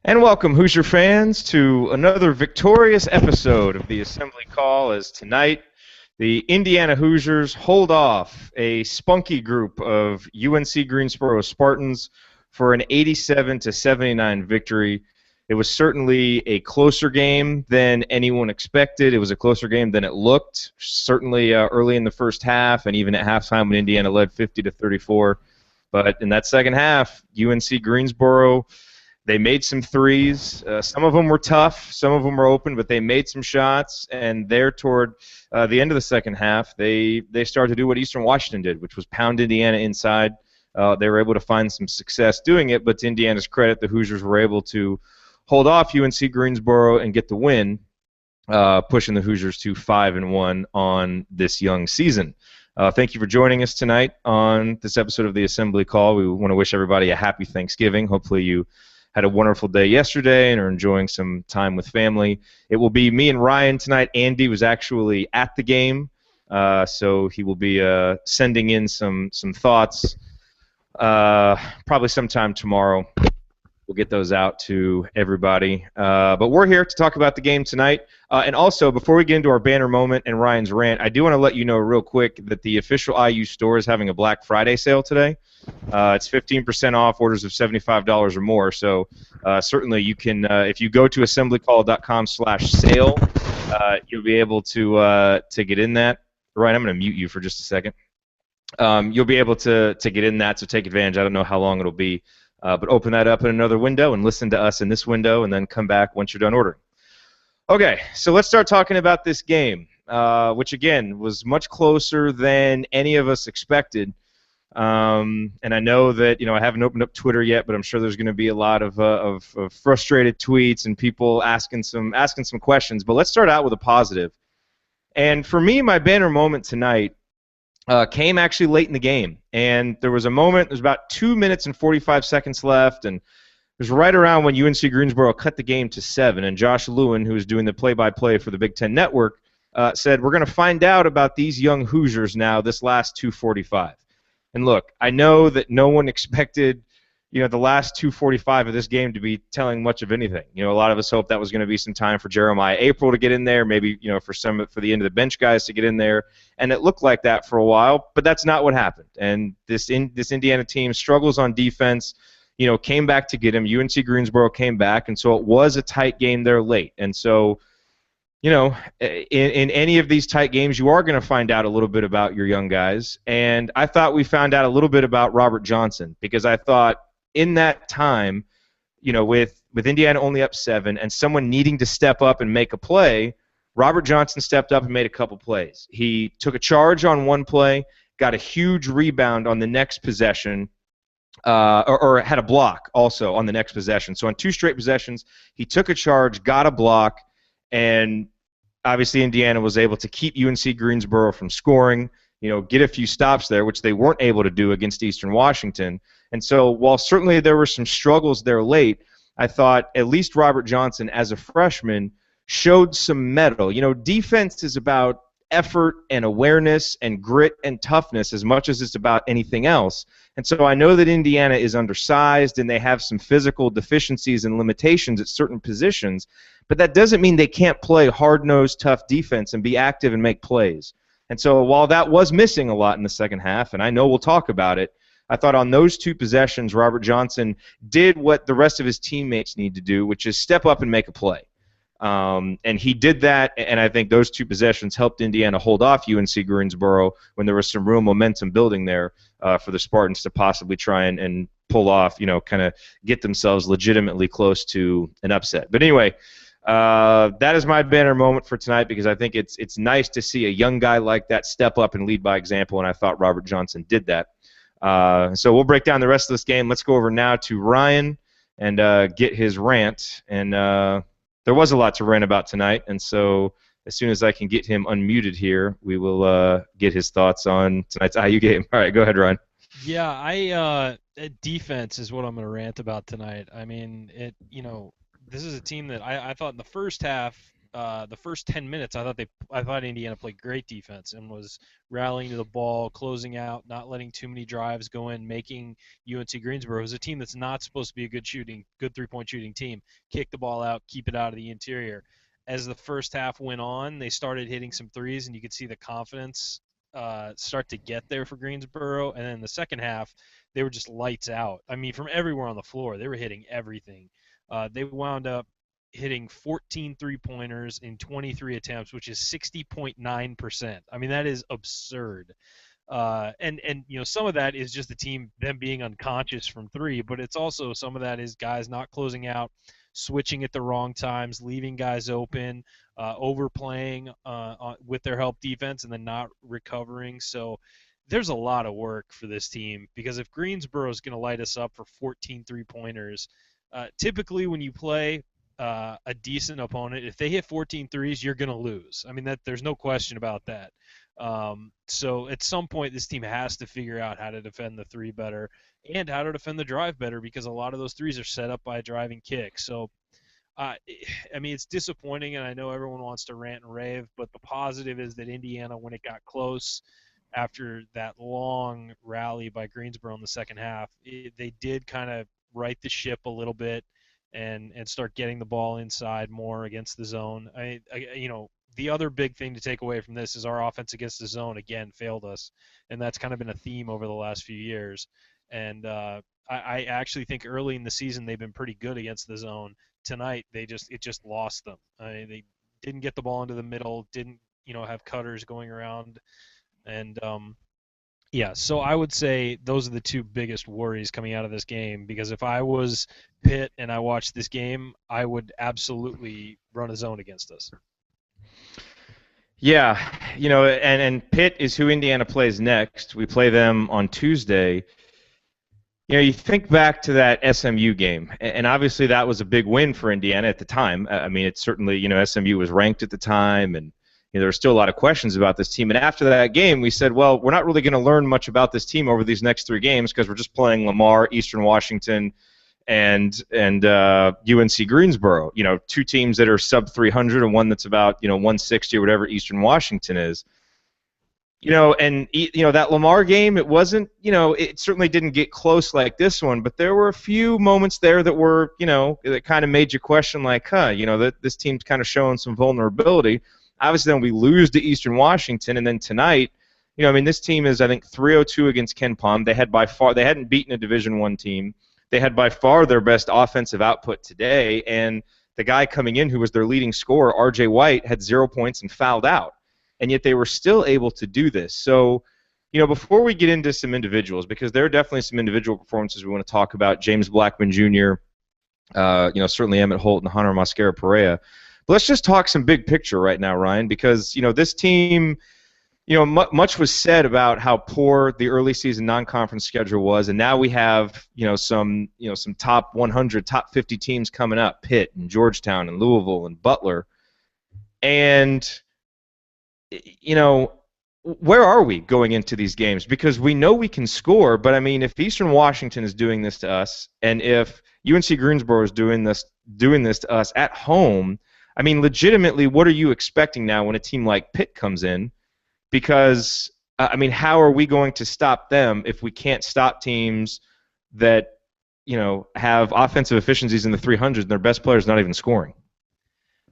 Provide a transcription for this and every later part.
And welcome, Hoosier fans, to another victorious episode of the Assembly Call. As tonight, the Indiana Hoosiers hold off a spunky group of UNC Greensboro Spartans for an 87-79 victory. It was certainly a closer game than anyone expected. It was a closer game than it looked. Certainly early in the first half, and even at halftime when Indiana led 50-34. But in that second half, UNC Greensboro, they made some threes. Some of them were tough. Some of them were open, but they made some shots. And there toward the end of the second half, they started to do what Eastern Washington did, which was pound Indiana inside. They were able to find some success doing it, but to Indiana's credit, the Hoosiers were able to hold off UNC Greensboro and get the win, pushing the Hoosiers to 5-1 on this young season. Thank you for joining us tonight on this episode of the Assembly Call. We want to wish everybody a happy Thanksgiving. Hopefully you had a wonderful day yesterday and are enjoying some time with family. It will be me and Ryan tonight. Andy was actually at the game, so he will be sending in some thoughts probably sometime tomorrow. We'll get those out to everybody. But we're here to talk about the game tonight. And also, before we get into our banner moment and Ryan's rant, I do want to let you know real quick that the official IU store is having a Black Friday sale today. It's 15% off orders of $75 or more. So certainly you can, if you go to assemblycall.com/sale, you'll be able to get in that. Ryan, I'm going to mute you for just a second. You'll be able to get in that, so take advantage. I don't know how long it'll be. But open that up in another window and listen to us in this window and then come back once you're done ordering. Okay, so let's start talking about this game, which, again, was much closer than any of us expected. And I know that, I haven't opened up Twitter yet, but I'm sure there's going to be a lot of frustrated tweets and people asking some questions. But let's start out with a positive. And for me, my banner moment tonight came actually late in the game. And there was a moment, there's about 2 minutes and 45 seconds left, and it was right around when UNC Greensboro cut the game to 7, and Josh Lewin, who was doing the play-by-play for the Big Ten Network, said, we're going to find out about these young Hoosiers now this last 2:45. And look, I know that no one expected the last 2:45 of this game to be telling much of anything. A lot of us hoped that was going to be some time for Jeremiah April to get in there, maybe for the end of the bench guys to get in there, and it looked like that for a while, but that's not what happened. And this Indiana team struggles on defense. Came back to get him. UNC Greensboro came back, and so it was a tight game there late. And so, in any of these tight games, you are going to find out a little bit about your young guys. And I thought we found out a little bit about Robert Johnson, because I thought in that time, with Indiana only up 7 and someone needing to step up and make a play, Robert Johnson stepped up and made a couple plays. He took a charge on one play, got a huge rebound on the next possession, or had a block also on the next possession. So on 2 straight possessions, he took a charge, got a block, and obviously Indiana was able to keep UNC Greensboro from scoring, get a few stops there, which they weren't able to do against Eastern Washington. And so while certainly there were some struggles there late, I thought at least Robert Johnson, as a freshman, showed some mettle. Defense is about effort and awareness and grit and toughness as much as it's about anything else. And so I know that Indiana is undersized and they have some physical deficiencies and limitations at certain positions, but that doesn't mean they can't play hard-nosed, tough defense and be active and make plays. And so while that was missing a lot in the second half, and I know we'll talk about it, I thought on those 2 possessions, Robert Johnson did what the rest of his teammates need to do, which is step up and make a play. And he did that, and I think those 2 possessions helped Indiana hold off UNC Greensboro when there was some real momentum building there for the Spartans to possibly try and pull off, kind of get themselves legitimately close to an upset. But anyway, that is my banner moment for tonight, because I think it's nice to see a young guy like that step up and lead by example, and I thought Robert Johnson did that. So we'll break down the rest of this game. Let's go over now to Ryan and get his rant. And there was a lot to rant about tonight, and so as soon as I can get him unmuted here, we will get his thoughts on tonight's IU game. All right, go ahead, Ryan. Yeah, defense is what I'm going to rant about tonight. I mean, this is a team that I thought in the first half the first 10 minutes, I thought Indiana played great defense and was rallying to the ball, closing out, not letting too many drives go in, making UNC Greensboro, who's a team that's not supposed to be a good 3-point shooting team, kick the ball out, keep it out of the interior. As the first half went on, they started hitting some threes, and you could see the confidence start to get there for Greensboro. And then the second half, they were just lights out. I mean, from everywhere on the floor, they were hitting everything. They wound up hitting 14 three-pointers in 23 attempts, which is 60.9%. I mean, that is absurd. And some of that is just the team them being unconscious from three, but it's also some of that is guys not closing out, switching at the wrong times, leaving guys open, overplaying with their help defense, and then not recovering. So there's a lot of work for this team because if Greensboro is going to light us up for 14 three-pointers, typically when you play a decent opponent, if they hit 14 threes, you're going to lose. I mean, there's no question about that. So at some point, this team has to figure out how to defend the three better and how to defend the drive better because a lot of those threes are set up by a driving kick. So, I mean, it's disappointing, and I know everyone wants to rant and rave, but the positive is that Indiana, when it got close after that long rally by Greensboro in the second half, they did kind of right the ship a little bit and start getting the ball inside more against the zone. The other big thing to take away from this is our offense against the zone again failed us, and that's kind of been a theme over the last few years. And I actually think early in the season they've been pretty good against the zone. Tonight it just lost them. They didn't get the ball into the middle, didn't have cutters going around, and yeah, so I would say those are the two biggest worries coming out of this game because if I was Pitt and I watched this game, I would absolutely run a zone against us. Yeah, and Pitt is who Indiana plays next. We play them on Tuesday. You think back to that SMU game, and obviously that was a big win for Indiana at the time. I mean, it's certainly, SMU was ranked at the time, and there were still a lot of questions about this team. And after that game, we said, well, we're not really going to learn much about this team over these next three games because we're just playing Lamar, Eastern Washington, and UNC Greensboro. Two teams that are sub 300 and one that's about 160 or whatever Eastern Washington is. That Lamar game, it wasn't, it certainly didn't get close like this one, but there were a few moments there that were, that kind of made you question, like, that this team's kind of showing some vulnerability. Obviously, then we lose to Eastern Washington, and then tonight, this team is, I think, 302 against Ken Palm. They hadn't beaten a Division I team. They had by far their best offensive output today, and the guy coming in who was their leading scorer, R.J. White, had 0 points and fouled out. And yet they were still able to do this. So, before we get into some individuals, because there are definitely some individual performances we want to talk about, James Blackman Jr., certainly Emmett Holt and Hunter Mosquera-Perea. But let's just talk some big picture right now, Ryan, because, this team, much was said about how poor the early season non-conference schedule was, and now we have, some top 100, top 50 teams coming up, Pitt and Georgetown and Louisville and Butler. And where are we going into these games? Because we know we can score, but I mean, if Eastern Washington is doing this to us, and if UNC Greensboro is doing this to us at home, I mean, legitimately, what are you expecting now when a team like Pitt comes in? Because I mean, how are we going to stop them if we can't stop teams that have offensive efficiencies in the 300s and their best players not even scoring?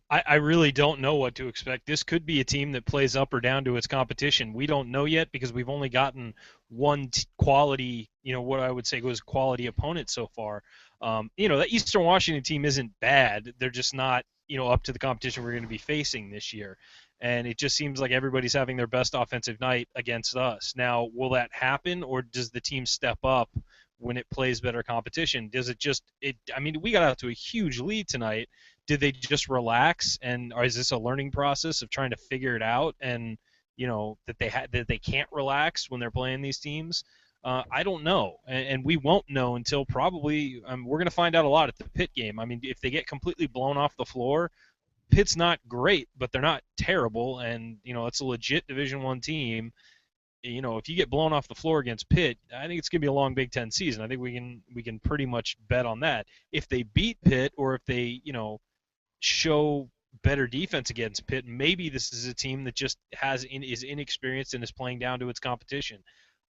I really don't know what to expect. This could be a team that plays up or down to its competition. We don't know yet because we've only gotten one quality, what I would say was quality opponent so far. That Eastern Washington team isn't bad. They're just not, up to the competition we're going to be facing this year. And it just seems like everybody's having their best offensive night against us. Now, will that happen, or does the team step up when it plays better competition? Does it just – I mean, we got out to a huge lead tonight. Did they just relax, or is this a learning process of trying to figure it out and, that they can't relax when they're playing these teams? I don't know, and we won't know until probably we're going to find out a lot at the Pitt game. I mean, if they get completely blown off the floor, Pitt's not great, but they're not terrible, and it's a legit Division I team. If you get blown off the floor against Pitt, I think it's going to be a long Big Ten season. I think we can pretty much bet on that. If they beat Pitt, or if they show better defense against Pitt. Maybe this is a team that just is inexperienced and is playing down to its competition.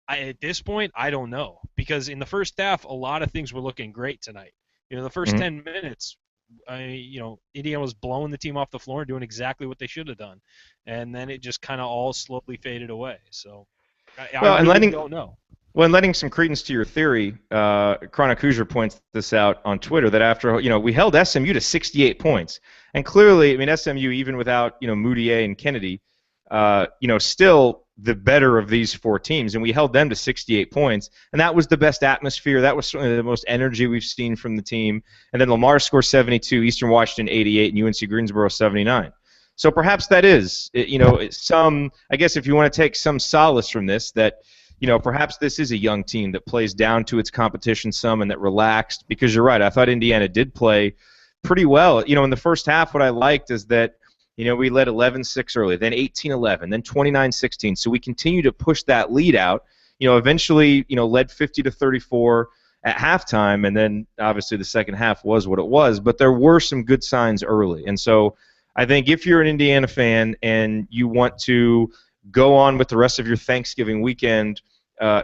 At this point, I don't know, because in the first half, a lot of things were looking great tonight. The first Mhm. 10 minutes, Indiana was blowing the team off the floor and doing exactly what they should have done, and then it just kind of all slowly faded away. So I Well, and really letting don't know. Well, and letting some credence to your theory, Chronic Hoosier points this out on Twitter that after we held SMU to 68 points, and clearly, I mean SMU even without Moutier and Kennedy, still the better of these four teams, and we held them to 68 points, and that was the best atmosphere. That was certainly the most energy we've seen from the team. And then Lamar scored 72, Eastern Washington 88, and UNC Greensboro 79. So perhaps that is, some. I guess if you want to take some solace from this, that perhaps this is a young team that plays down to its competition some and that relaxed, because you're right. I thought Indiana did play pretty well. In the first half, what I liked is that, we led 11-6 early, then 18-11, then 29-16. So we continue to push that lead out. Eventually, led 50-34 at halftime, and then obviously the second half was what it was. But there were some good signs early. And so I think if you're an Indiana fan and you want to go on with the rest of your Thanksgiving weekend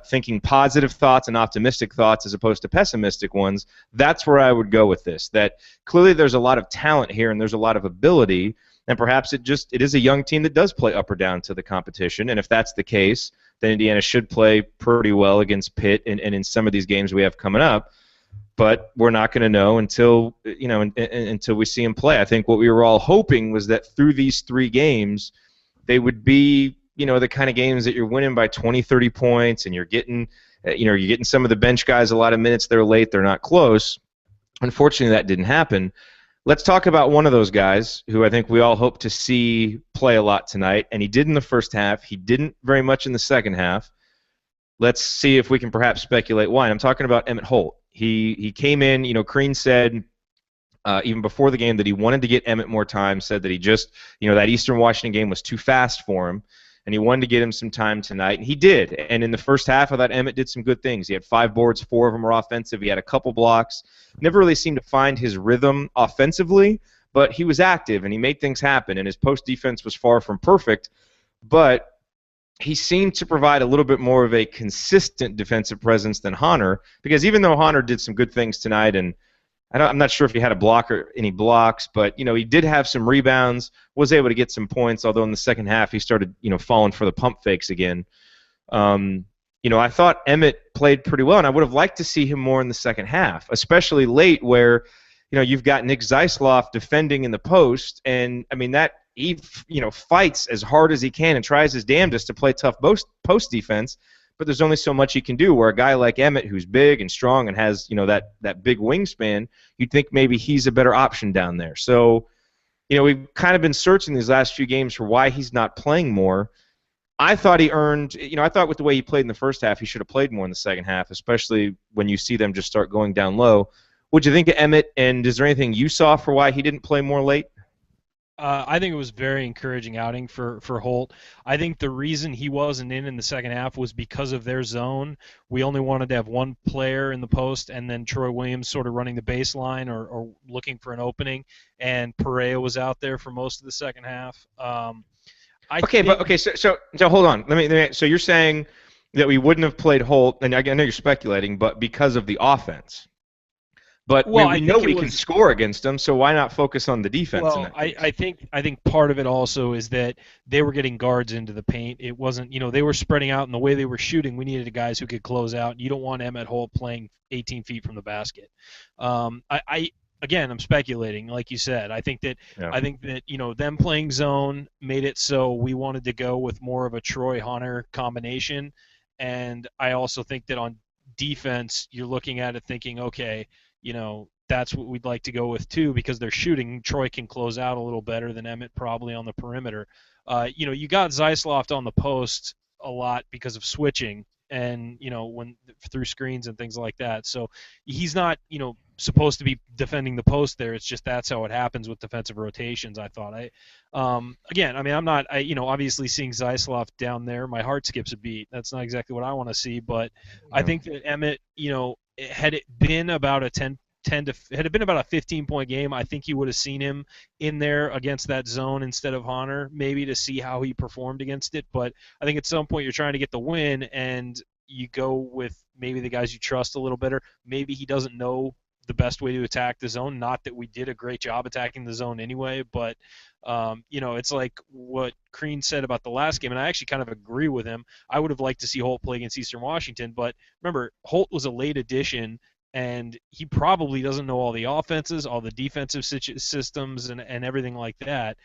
thinking positive thoughts and optimistic thoughts as opposed to pessimistic ones, that's where I would go with this. That clearly there's a lot of talent here and there's a lot of ability, and perhaps it is a young team that does play up or down to the competition. And if that's the case, then Indiana should play pretty well against Pitt and in some of these games we have coming up. But we're not going to know until until we see them play. I think what we were all hoping was that through these three games, they would be the kind of games that you're winning by 20, 30 points, and you're getting some of the bench guys a lot of minutes. They're late. They're not close. Unfortunately, that didn't happen. Let's talk about one of those guys who I think we all hope to see play a lot tonight, and he did in the first half. He didn't very much in the second half. Let's see if we can perhaps speculate why. And I'm talking about Emmett Holt. He came in. Crean said even before the game that he wanted to get Emmett more time. Said that he just that Eastern Washington game was too fast for him, and he wanted to get him some time tonight, and he did. And in the first half, I thought Emmett did some good things. He had 5 boards, 4 of them were offensive. He had a couple blocks. Never really seemed to find his rhythm offensively, but he was active, and he made things happen, and his post defense was far from perfect, but he seemed to provide a little bit more of a consistent defensive presence than Honor, because even though Honor did some good things tonight, and I'm not sure if he had a block or any blocks, but he did have some rebounds, was able to get some points. Although in the second half he started falling for the pump fakes again. I thought Emmett played pretty well, and I would have liked to see him more in the second half, especially late where you've got Nick Zeisloff defending in the post, and I mean that he fights as hard as he can and tries his damnedest to play tough post defense. But there's only so much he can do. Where a guy like Emmett, who's big and strong and has that big wingspan, you'd think maybe he's a better option down there. So, we've kind of been searching these last few games for why he's not playing more. I thought he earned, I thought with the way he played in the first half, he should have played more in the second half, especially when you see them just start going down low. What'd you think of Emmett, and is there anything you saw for why he didn't play more late? I think it was a very encouraging outing for Holt. I think the reason he wasn't in the second half was because of their zone. We only wanted to have one player in the post, and then Troy Williams sort of running the baseline or looking for an opening, and Perea was out there for most of the second half. So hold on. So you're saying that we wouldn't have played Holt, and I know you're speculating, but because of the offense. But we know we can score against them, so why not focus on the defense? Well, I think part of it also is that they were getting guards into the paint. It wasn't, they were spreading out, and the way they were shooting, we needed guys who could close out. You don't want Emmett Holt playing 18 feet from the basket. Again, I'm speculating, like you said. I think that them playing zone made it so we wanted to go with more of a Troy Hunter combination, and I also think that on defense, you're looking at it thinking, okay, that's what we'd like to go with too, because they're shooting. Troy can close out a little better than Emmett probably on the perimeter. You got Zeisloft on the post a lot because of switching and when through screens and things like that. So he's not supposed to be defending the post there. It's just that's how it happens with defensive rotations. I thought I'm not obviously seeing Zeisloft down there, my heart skips a beat. That's not exactly what I want to see, but I think that Emmett had it been about a 10 had it been about a 15-point game, I think you would have seen him in there against that zone instead of Honor, maybe to see how he performed against it. But I think at some point you're trying to get the win, and you go with maybe the guys you trust a little better. Maybe he doesn't know the best way to attack the zone. Not that we did a great job attacking the zone anyway, but it's like what Crean said about the last game, and I actually kind of agree with him. I would have liked to see Holt play against Eastern Washington, but remember, Holt was a late addition, and he probably doesn't know all the offenses, all the defensive systems, and everything like that.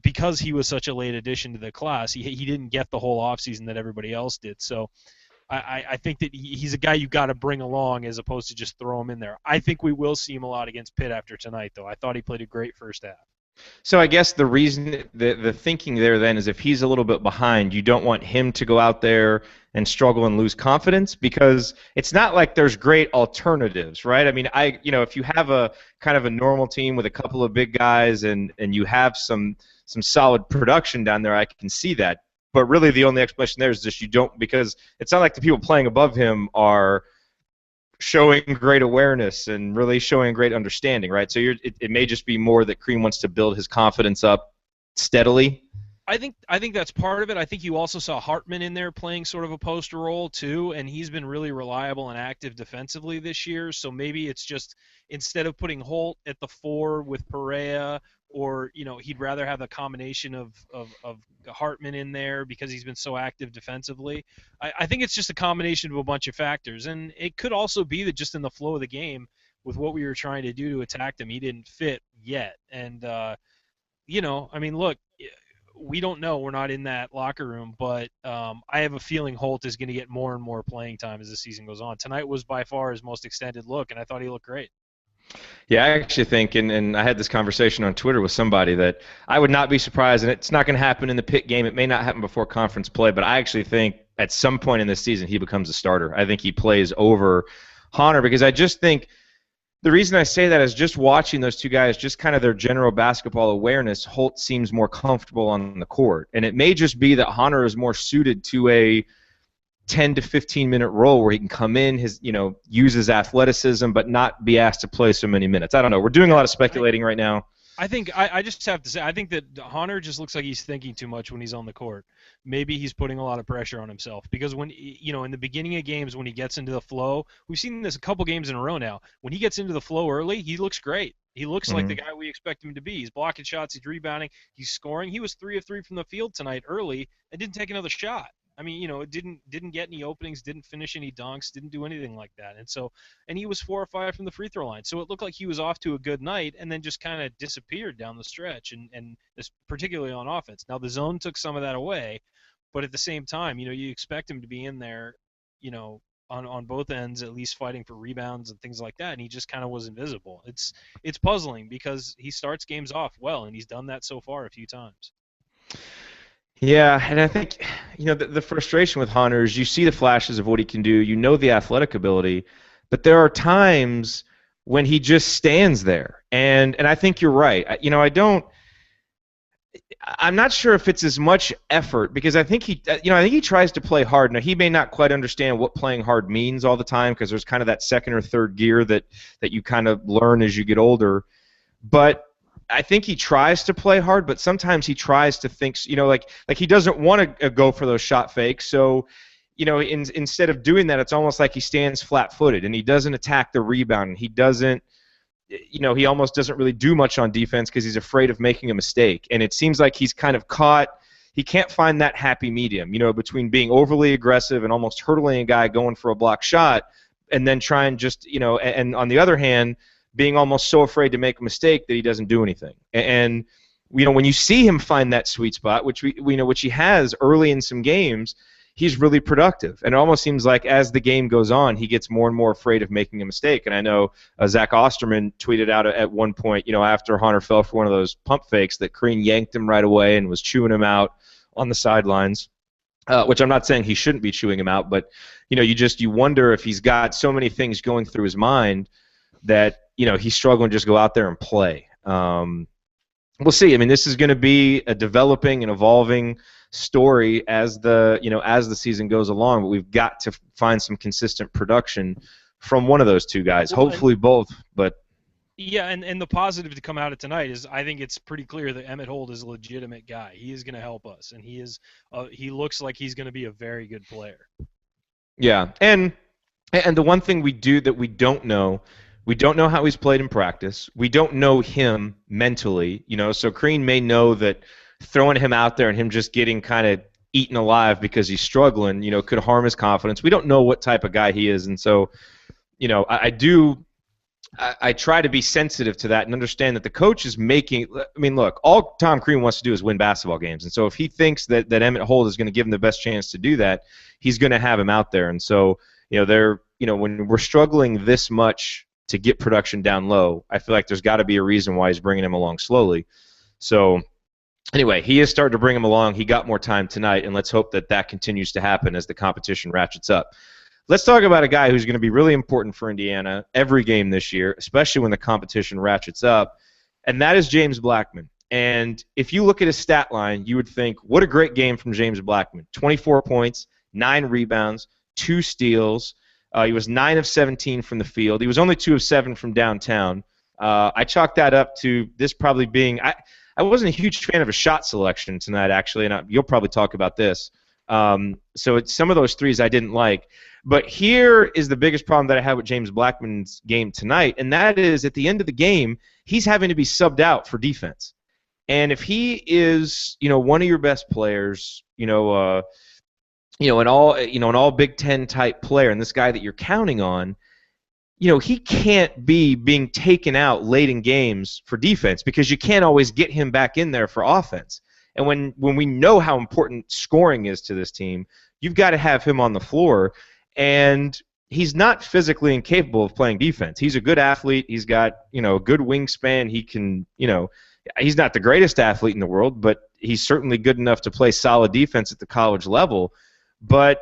Because he was such a late addition to the class, he didn't get the whole offseason that everybody else did. So I think that he's a guy you got to bring along as opposed to just throw him in there. I think we will see him a lot against Pitt after tonight, though. I thought he played a great first half. So I guess the reason, the thinking there then is if he's a little bit behind, you don't want him to go out there and struggle and lose confidence, because it's not like there's great alternatives, right? I mean, if you have a kind of a normal team with a couple of big guys and you have some solid production down there, I can see that. But really the only explanation there is just you don't, because it's not like the people playing above him are showing great awareness and really showing great understanding, right? So it may just be more that Crean wants to build his confidence up steadily. I think that's part of it. I think you also saw Hartman in there playing sort of a poster role too, and he's been really reliable and active defensively this year. So maybe it's just instead of putting Holt at the 4 with Perea, or he'd rather have a combination of Hartman in there because he's been so active defensively. I think it's just a combination of a bunch of factors, and it could also be that just in the flow of the game with what we were trying to do to attack him, he didn't fit yet. And look, we don't know. We're not in that locker room, but I have a feeling Holt is going to get more and more playing time as the season goes on. Tonight was by far his most extended look, and I thought he looked great. Yeah, I actually think, and I had this conversation on Twitter with somebody, that I would not be surprised, and it's not going to happen in the Pitt game. It may not happen before conference play, but I actually think at some point in this season he becomes a starter. I think he plays over Honor, because I just think the reason I say that is just watching those two guys, just kind of their general basketball awareness, Holt seems more comfortable on the court. And it may just be that Honor is more suited to a 10 to 15-minute role where he can come in, use his athleticism, but not be asked to play so many minutes. I don't know. We're doing a lot of speculating right now. I think I just have to say, I think that Honor just looks like he's thinking too much when he's on the court. Maybe he's putting a lot of pressure on himself, because when in the beginning of games, when he gets into the flow, we've seen this a couple games in a row now. When he gets into the flow early, he looks great. He looks like the guy we expect him to be. He's blocking shots, he's rebounding, he's scoring. He was 3 of 3 from the field tonight early and didn't take another shot. I mean, it didn't get any openings, didn't finish any dunks, didn't do anything like that. And he was 4 or 5 from the free throw line. So it looked like he was off to a good night, and then just kind of disappeared down the stretch, and this, particularly on offense. Now the zone took some of that away, but at the same time, you expect him to be in there, on both ends, at least fighting for rebounds and things like that, and he just kind of was invisible. It's puzzling, because he starts games off well, and he's done that so far a few times. Yeah, and I think, the frustration with Hunter is you see the flashes of what he can do, the athletic ability, but there are times when he just stands there. And I think you're right. I'm not sure if it's as much effort, because I think he tries to play hard. Now, he may not quite understand what playing hard means all the time, because there's kind of that second or third gear that you kind of learn as you get older. But I think he tries to play hard, but sometimes he tries to think, like he doesn't want to go for those shot fakes. So, instead of doing that, it's almost like he stands flat-footed and he doesn't attack the rebound. And he doesn't, he almost doesn't really do much on defense because he's afraid of making a mistake. And it seems like he's kind of caught. He can't find that happy medium, between being overly aggressive and almost hurdling a guy going for a block shot, and then trying just, and on the other hand, being almost so afraid to make a mistake that he doesn't do anything. And when you see him find that sweet spot, which which he has early in some games, he's really productive. And it almost seems like as the game goes on, he gets more and more afraid of making a mistake. And I know Zach Osterman tweeted out at one point, after Hunter fell for one of those pump fakes, that Crean yanked him right away and was chewing him out on the sidelines. Which I'm not saying he shouldn't be chewing him out, but you wonder if he's got so many things going through his mind that he's struggling to just go out there and play. We'll see. I mean, this is going to be a developing and evolving story as the season goes along. But we've got to find some consistent production from one of those two guys. Well, Hopefully both, but yeah, and the positive to come out of tonight is I think it's pretty clear that Emmett Holt is a legitimate guy. He is going to help us, and he looks like he's going to be a very good player. yeah. And the one thing we do that we don't know how he's played in practice. We don't know him mentally, so Crean may know that throwing him out there and him just getting kind of eaten alive because he's struggling, could harm his confidence. We don't know what type of guy he is, and so, I try to be sensitive to that and understand that the coach is making. I mean, look, all Tom Crean wants to do is win basketball games, and so if he thinks that Emmett Holt is going to give him the best chance to do that, he's going to have him out there. And so, when we're struggling this much to get production down low, I feel like there's got to be a reason why he's bringing him along slowly. So, anyway, he is starting to bring him along. He got more time tonight, and let's hope that that continues to happen as the competition ratchets up. Let's talk about a guy who's going to be really important for Indiana every game this year, especially when the competition ratchets up, and that is James Blackman. And if you look at his stat line, you would think, what a great game from James Blackman. 24 points, 9 rebounds, 2 steals. He was 9 of 17 from the field. He was only 2 of 7 from downtown. I chalked that up to this probably being I wasn't a huge fan of his shot selection tonight, actually, and you'll probably talk about this. So some of those threes I didn't like. But here is the biggest problem that I have with James Blackman's game tonight, and that is at the end of the game, he's having to be subbed out for defense. And if he is, one of your best players, an all Big Ten type player, and this guy that you're counting on, he can't be being taken out late in games for defense because you can't always get him back in there for offense. And when we know how important scoring is to this team, you've got to have him on the floor. And he's not physically incapable of playing defense. He's a good athlete. He's got, a good wingspan. He can, he's not the greatest athlete in the world, but he's certainly good enough to play solid defense at the college level. But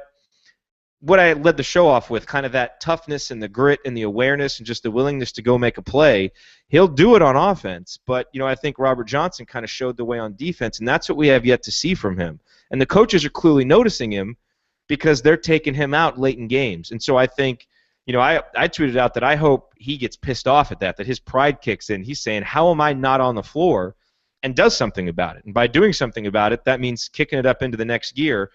what I led the show off with, kind of that toughness and the grit and the awareness and just the willingness to go make a play, he'll do it on offense. But, I think Robert Johnson kind of showed the way on defense, and that's what we have yet to see from him. And the coaches are clearly noticing him because they're taking him out late in games. And so I think, I tweeted out that I hope he gets pissed off at that his pride kicks in. He's saying, how am I not on the floor, and does something about it. And by doing something about it, that means kicking it up into the next gear.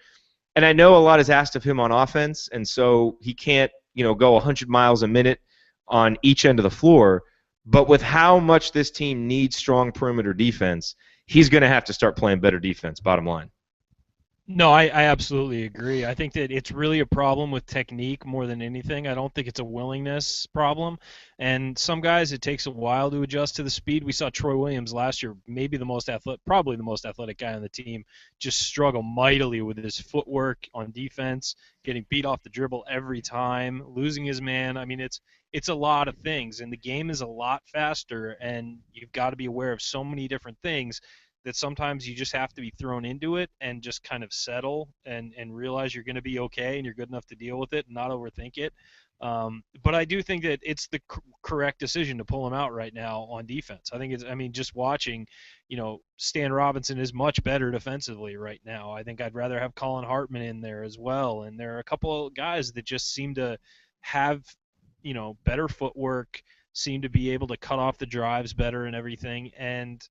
And I know a lot is asked of him on offense, and so he can't, go 100 miles a minute on each end of the floor. But with how much this team needs strong perimeter defense, he's going to have to start playing better defense, bottom line. No, I absolutely agree. I think that it's really a problem with technique more than anything. I don't think it's a willingness problem. And some guys, it takes a while to adjust to the speed. We saw Troy Williams last year, maybe probably the most athletic guy on the team, just struggle mightily with his footwork on defense, getting beat off the dribble every time, losing his man. I mean, it's a lot of things, and the game is a lot faster, and you've got to be aware of so many different things that sometimes you just have to be thrown into it and just kind of settle and realize you're going to be okay and you're good enough to deal with it and not overthink it. But I do think that it's the correct decision to pull him out right now on defense. Just watching, Stan Robinson is much better defensively right now. I think I'd rather have Colin Hartman in there as well. And there are a couple of guys that just seem to have, better footwork, seem to be able to cut off the drives better and everything. And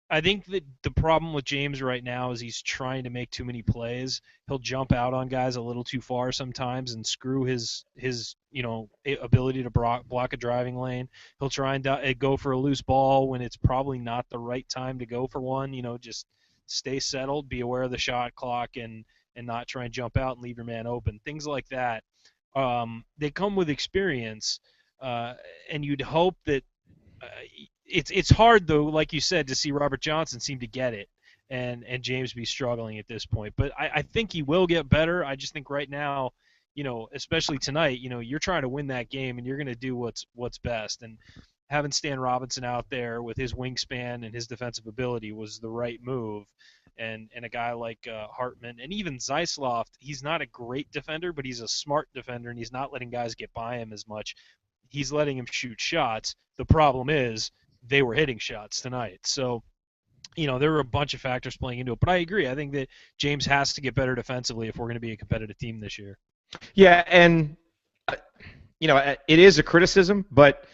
I think that the problem with James right now is he's trying to make too many plays. He'll jump out on guys a little too far sometimes and screw his ability to block a driving lane. He'll try and go for a loose ball when it's probably not the right time to go for one. Just stay settled, be aware of the shot clock, and not try and jump out and leave your man open. Things like that. They come with experience, and you'd hope that it's hard, though, like you said, to see Robert Johnson seem to get it and James be struggling at this point. But I think he will get better. I just think right now, especially tonight, you're trying to win that game and you're going to do what's best. And having Stan Robinson out there with his wingspan and his defensive ability was the right move. And a guy like Hartman and even Zeisloft, he's not a great defender, but he's a smart defender, and he's not letting guys get by him as much. He's letting him shoot shots. The problem is they were hitting shots tonight. So, there were a bunch of factors playing into it. But I agree. I think that James has to get better defensively if we're going to be a competitive team this year. Yeah, and, it is a criticism, but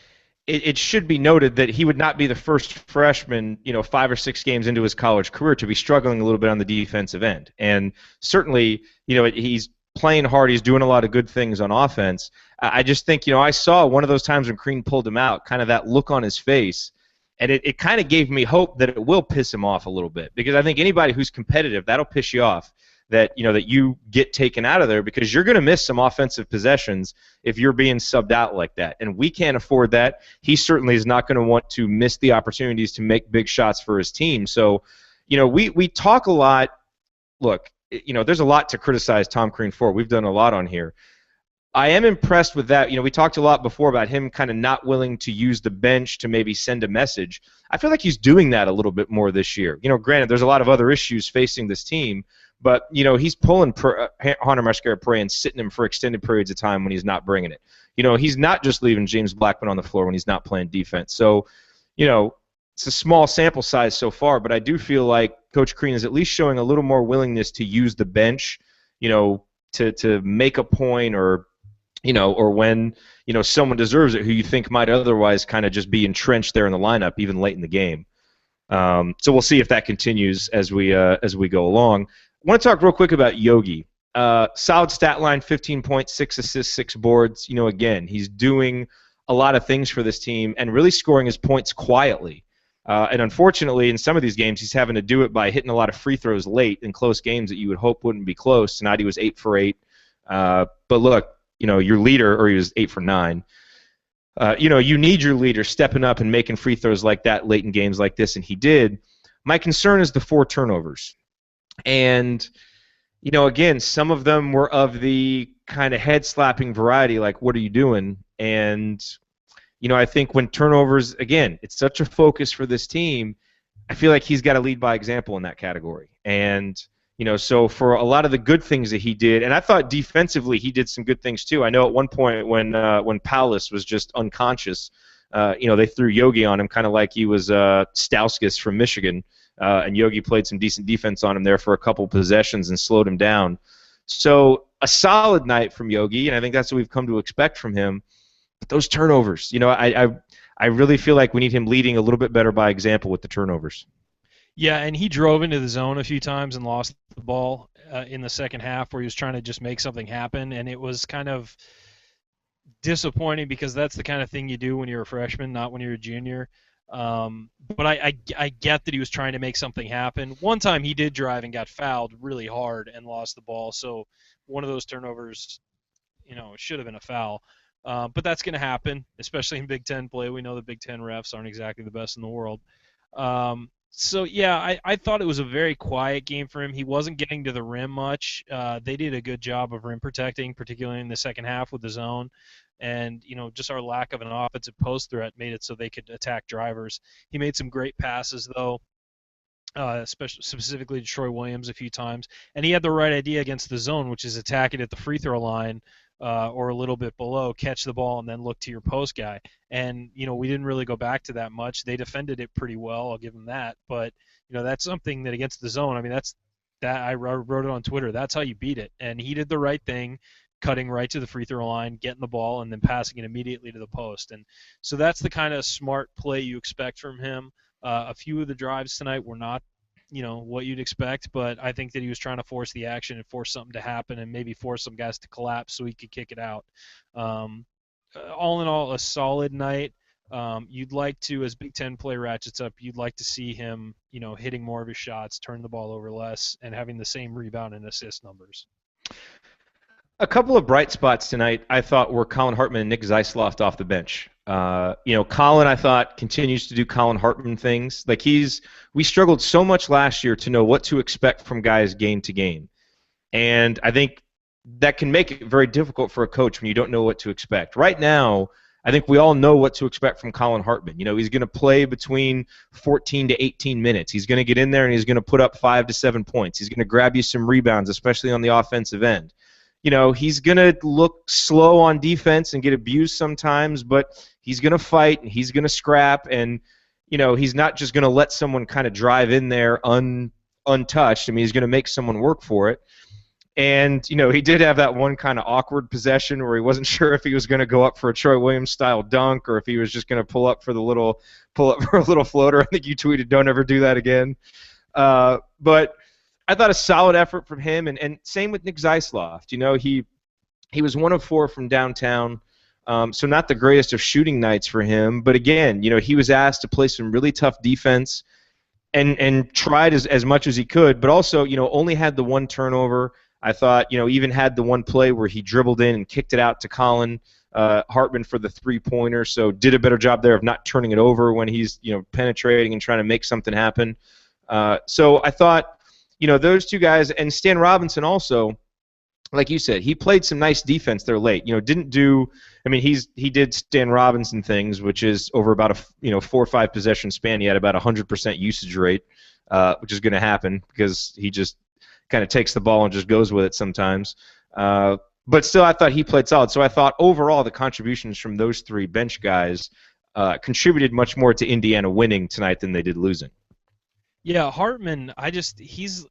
it should be noted that he would not be the first freshman, 5 or 6 games into his college career to be struggling a little bit on the defensive end. And certainly, he's playing hard. He's doing a lot of good things on offense. I just think, I saw one of those times when Crean pulled him out, kind of that look on his face, and it kind of gave me hope that it will piss him off a little bit, because I think anybody who's competitive, that'll piss you off. That you get taken out of there, because you're going to miss some offensive possessions if you're being subbed out like that, and we can't afford that. He certainly is not going to want to miss the opportunities to make big shots for his team. So, we talk a lot. Look, there's a lot to criticize Tom Crean for. We've done a lot on here. I am impressed with that. We talked a lot before about him kind of not willing to use the bench to maybe send a message. I feel like he's doing that a little bit more this year. Granted, there's a lot of other issues facing this team, but, he's pulling Hunter Mascara-Perez and sitting him for extended periods of time when he's not bringing it. He's not just leaving James Blackman on the floor when he's not playing defense. So, it's a small sample size so far, but I do feel like Coach Crean is at least showing a little more willingness to use the bench, to make a point, or when, someone deserves it who you think might otherwise kind of just be entrenched there in the lineup even late in the game. So we'll see if that continues as we go along. I want to talk real quick about Yogi. Solid stat line, 15 points, 6 assists, 6 boards. Again, he's doing a lot of things for this team and really scoring his points quietly. And unfortunately, in some of these games, he's having to do it by hitting a lot of free throws late in close games that you would hope wouldn't be close. Tonight he was 8 for 8. But look, your leader, or he was 8 for 9. You need your leader stepping up and making free throws like that late in games like this, and he did. My concern is the 4 turnovers. And, again, some of them were of the kind of head-slapping variety, like, what are you doing? And, I think when turnovers, again, it's such a focus for this team, I feel like he's got to lead by example in that category. And, so for a lot of the good things that he did, and I thought defensively he did some good things too. I know at one point when Paulus was just unconscious, they threw Yogi on him kind of like he was Stauskas from Michigan, and Yogi played some decent defense on him there for a couple possessions and slowed him down. So a solid night from Yogi, and I think that's what we've come to expect from him. But those turnovers, I really feel like we need him leading a little bit better by example with the turnovers. Yeah, and he drove into the zone a few times and lost the ball in the second half, where he was trying to just make something happen, and it was kind of disappointing because that's the kind of thing you do when you're a freshman, not when you're a junior. But I get that he was trying to make something happen. One time he did drive and got fouled really hard and lost the ball, so one of those turnovers, should have been a foul. But that's going to happen, especially in Big Ten play. We know the Big Ten refs aren't exactly the best in the world. So, yeah, I thought it was a very quiet game for him. He wasn't getting to the rim much. They did a good job of rim protecting, particularly in the second half with the zone. And, just our lack of an offensive post threat made it so they could attack drivers. He made some great passes, though, specifically to Troy Williams a few times. And he had the right idea against the zone, which is attack it at the free throw line or a little bit below, catch the ball, and then look to your post guy. And, we didn't really go back to that much. They defended it pretty well, I'll give them that. But, that's something that against the zone, I wrote it on Twitter. That's how you beat it. And he did the right thing, cutting right to the free throw line, getting the ball, and then passing it immediately to the post. And so that's the kind of smart play you expect from him. A few of the drives tonight were not, what you'd expect, but I think that he was trying to force the action and force something to happen and maybe force some guys to collapse so he could kick it out. All in all, a solid night. You'd like to, as Big Ten play ratchets up, you'd like to see him, hitting more of his shots, turn the ball over less, and having the same rebound and assist numbers. A couple of bright spots tonight I thought were Colin Hartman and Nick Zeisloft off the bench. Colin, I thought, continues to do Colin Hartman things. Like we struggled so much last year to know what to expect from guys game to game. And I think that can make it very difficult for a coach when you don't know what to expect. Right now, I think we all know what to expect from Colin Hartman. He's going to play between 14 to 18 minutes. He's going to get in there and he's going to put up 5 to 7 points. He's going to grab you some rebounds, especially on the offensive end. He's going to look slow on defense and get abused sometimes, but he's going to fight and he's going to scrap, and, he's not just going to let someone kind of drive in there untouched. He's going to make someone work for it. And, he did have that one kind of awkward possession where he wasn't sure if he was going to go up for a Troy Williams-style dunk or if he was just going to pull up for a little floater. I think you tweeted, "Don't ever do that again." But I thought a solid effort from him, and same with Nick Zeisloft. He was 1 of 4 from downtown, so not the greatest of shooting nights for him. But again, he was asked to play some really tough defense and tried as much as he could, but also, only had the 1 turnover. I thought, even had the 1 play where he dribbled in and kicked it out to Colin Hartman for the 3-pointer, so did a better job there of not turning it over when he's, penetrating and trying to make something happen. So I thought, those 2 guys, and Stan Robinson also, like you said, he played some nice defense there late. Didn't do. I mean, he did Stan Robinson things, which is over about a 4 or 5 possession span. He had about 100% usage rate, which is going to happen because he just kind of takes the ball and just goes with it sometimes. But still, I thought he played solid. So I thought overall the contributions from those 3 bench guys contributed much more to Indiana winning tonight than they did losing. Yeah, Hartman. He's.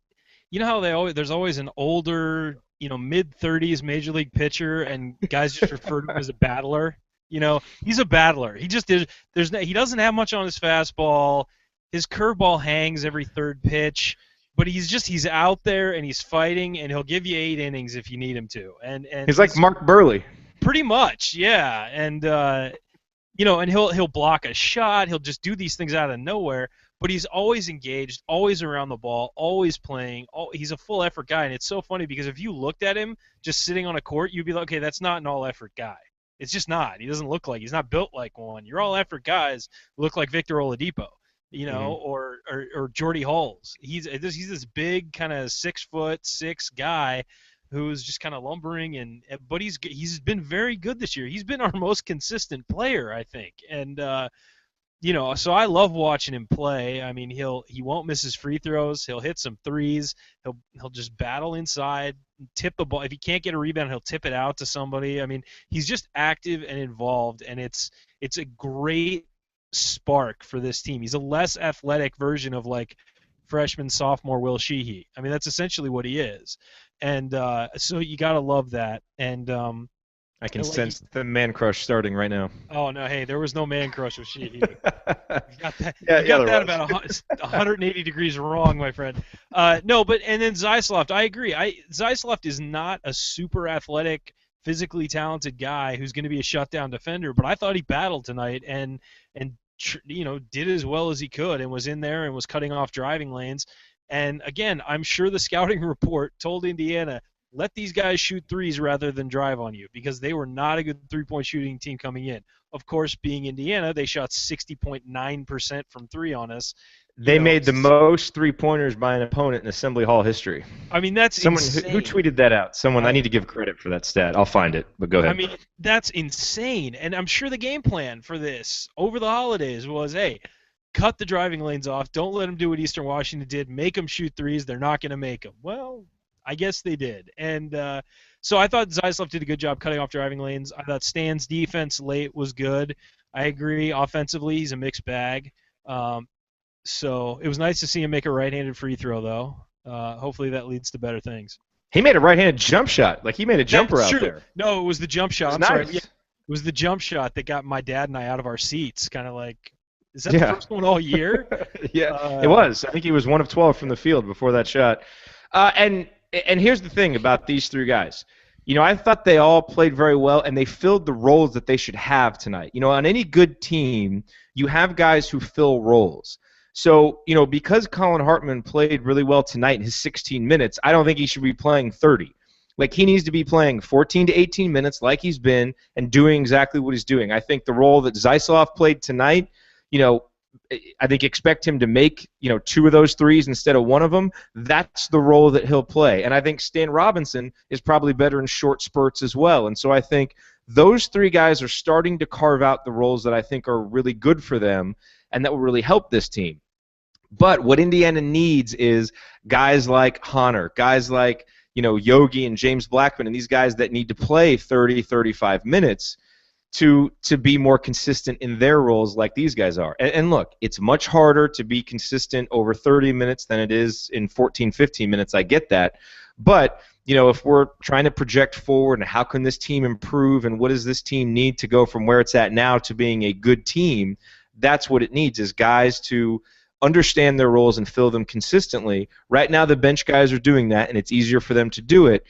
How there's always an older, mid-30s major league pitcher, and guys just refer to him as a battler. He's a battler. He just is. He doesn't have much on his fastball. His curveball hangs every 3rd pitch, but he's out there and he's fighting, and he'll give you 8 innings if you need him to. And he's like Mark Burley. Pretty much, yeah. And and he'll block a shot. He'll just do these things out of nowhere. But he's always engaged, always around the ball, always playing. He's a full-effort guy, and it's so funny because if you looked at him just sitting on a court, you'd be like, okay, that's not an all-effort guy. It's just not. He doesn't look like. He's not built like one. Your all-effort guys look like Victor Oladipo, or Jordy Hulls. He's this big kind of 6'6" guy who's just kind of lumbering, but he's been very good this year. He's been our most consistent player, I think, and. So I love watching him play. I mean, he won't miss his free throws. He'll hit some threes. He'll just battle inside, tip the ball. If he can't get a rebound, he'll tip it out to somebody. I mean, he's just active and involved, and it's a great spark for this team. He's a less athletic version of like freshman, sophomore Will Sheehy. I mean, that's essentially what he is, and so you gotta love that. And I can sense the man crush starting right now. Oh no! Hey, there was no man crush with Sheehy. You got that, about 180 degrees wrong, my friend. No, but and then Zeisloft, I agree. Zeisloft is not a super athletic, physically talented guy who's going to be a shutdown defender, but I thought he battled tonight and did as well as he could and was in there and was cutting off driving lanes. And again, I'm sure the scouting report told Indiana, let these guys shoot threes rather than drive on you, because they were not a good three-point shooting team coming in. Of course, being Indiana, they shot 60.9% from 3 on us. They made the most three-pointers by an opponent in Assembly Hall history. I mean, that's someone insane. Who tweeted that out. I need to give credit for that stat. I'll find it, but go ahead. I mean, that's insane. And I'm sure the game plan for this over the holidays was, hey, cut the driving lanes off. Don't let them do what Eastern Washington did. Make them shoot threes. They're not going to make them. Well, I guess they did. And so I thought Zeisloft did a good job cutting off driving lanes. I thought Stan's defense late was good. I agree. Offensively, he's a mixed bag. So it was nice to see him make a right-handed free throw, though. Hopefully that leads to better things. He made a right-handed jump shot. Like, he made a jumper out there. No, it was the jump shot. I'm nice. sorry. Yeah, it was the jump shot that got my dad and I out of our seats. Kind of like, is that the first one all year? Yeah, it was. I think he was 1 of 12 from the field before that shot. And here's the thing about these 3 guys. I thought they all played very well, and they filled the roles that they should have tonight. On any good team, you have guys who fill roles. So, because Colin Hartman played really well tonight in his 16 minutes, I don't think he should be playing 30. Like, he needs to be playing 14 to 18 minutes like he's been and doing exactly what he's doing. I think the role that Zeisloft played tonight, I think expect him to make 2 of those threes instead of 1 of them. That's the role that he'll play. And I think Stan Robinson is probably better in short spurts as well. And so I think those 3 guys are starting to carve out the roles that I think are really good for them and that will really help this team. But what Indiana needs is guys like Honor, guys like Yogi and James Blackman, and these guys that need to play 30, 35 minutes to be more consistent in their roles like these guys are. And look, it's much harder to be consistent over 30 minutes than it is in 14, 15 minutes. I get that. But, if we're trying to project forward and how can this team improve and what does this team need to go from where it's at now to being a good team, that's what it needs is guys to understand their roles and fill them consistently. Right now the bench guys are doing that, and it's easier for them to do it,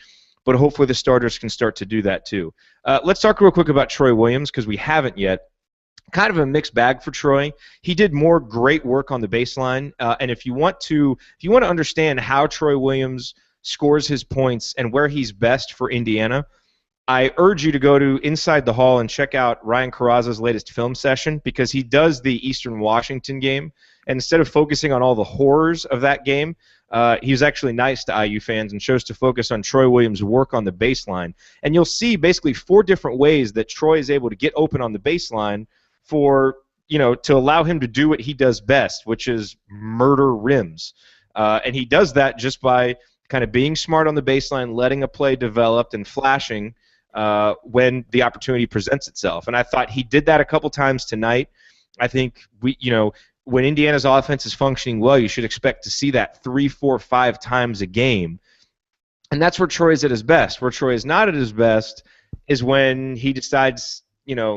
but hopefully the starters can start to do that too. Let's talk real quick about Troy Williams because we haven't yet. Kind of a mixed bag for Troy. He did more great work on the baseline, and if you want to understand how Troy Williams scores his points and where he's best for Indiana, I urge you to go to Inside the Hall and check out Ryan Carrazza's latest film session because he does the Eastern Washington game, and instead of focusing on all the horrors of that game, he was actually nice to IU fans and chose to focus on Troy Williams' work on the baseline. And you'll see basically 4 different ways that Troy is able to get open on the baseline for, to allow him to do what he does best, which is murder rims. And he does that just by kind of being smart on the baseline, letting a play develop, and flashing when the opportunity presents itself. And I thought he did that a couple times tonight. I think when Indiana's offense is functioning well, you should expect to see that 3, 4, 5 times a game. And that's where Troy is at his best. Where Troy is not at his best is when he decides,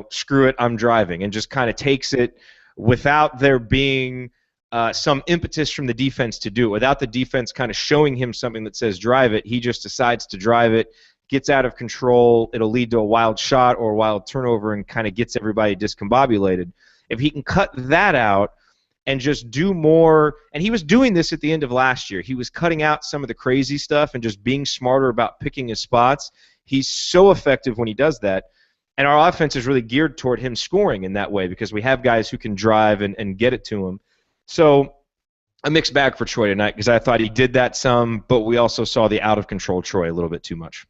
screw it, I'm driving, and just kind of takes it without there being some impetus from the defense to do it. Without the defense kind of showing him something that says drive it, he just decides to drive it, gets out of control. It'll lead to a wild shot or a wild turnover and kind of gets everybody discombobulated. If he can cut that out and just do more, and he was doing this at the end of last year. He was cutting out some of the crazy stuff and just being smarter about picking his spots. He's so effective when he does that. And our offense is really geared toward him scoring in that way because we have guys who can drive and get it to him. So a mixed bag for Troy tonight because I thought he did that some, but we also saw the out-of-control Troy a little bit too much.